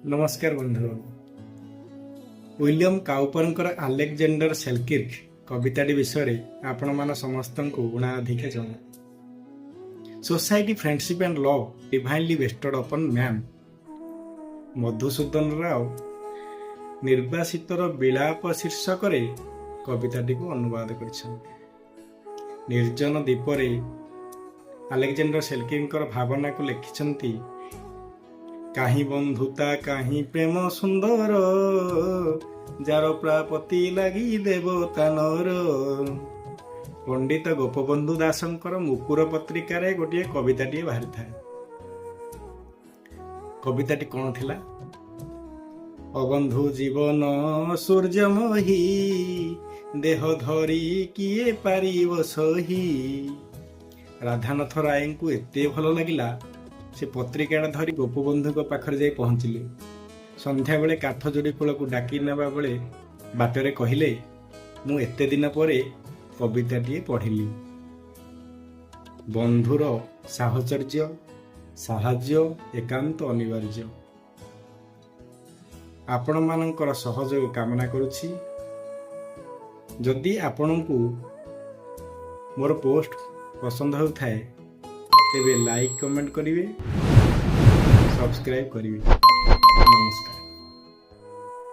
नमस्कार बंधु। William काउपरଙ୍କର Alexander ସେଲକିର୍କ କବିତାଟି ବିଷୟରେ ଆପଣ ସମସ୍ତଙ୍କୁ ଉଣାଧିକେ ଜଣା। Society friendship and love divinely vested upon man. Madhusudan Rao निर्वासितर विलाप शीर्षक कविताटी को अनुवाद कर। निर्जन द्वीपरे आलेक्जांडर सेल्किर्कर भावना को लिखिछंती। काहीं बंधुता काहीं प्रेम सुंदर, जार प्रापति लगी देवता नर। पंडित गोपबंधु दासंकर मुकुर पत्रिकार गोटे कविताटी बाहरी था। कविताटी कौन थिला? अबंधु जीवन सूर्यमही, देह धरी किए पारिब सही। राधानाथ राय को एते भल लगिला से पत्रिका धरी गोपबंधु पाखरे जाई पहुंचले। संध्या बेले काठ जोड़ी कूल को डाकी नेबा बेले बाटरे कहिले, मु एते दिन परे कविताटी पढ़िली। बंधुर साहचर्य साहाय्य एकांत अनिवार्य। आपण मानकर सहयोग कामना करुछि। जदि आपनकु मोर पोस्ट पसंद होउथाय तेबे लाइक कमेंट करिवे, सब्सक्राइब करिवे। नमस्कार।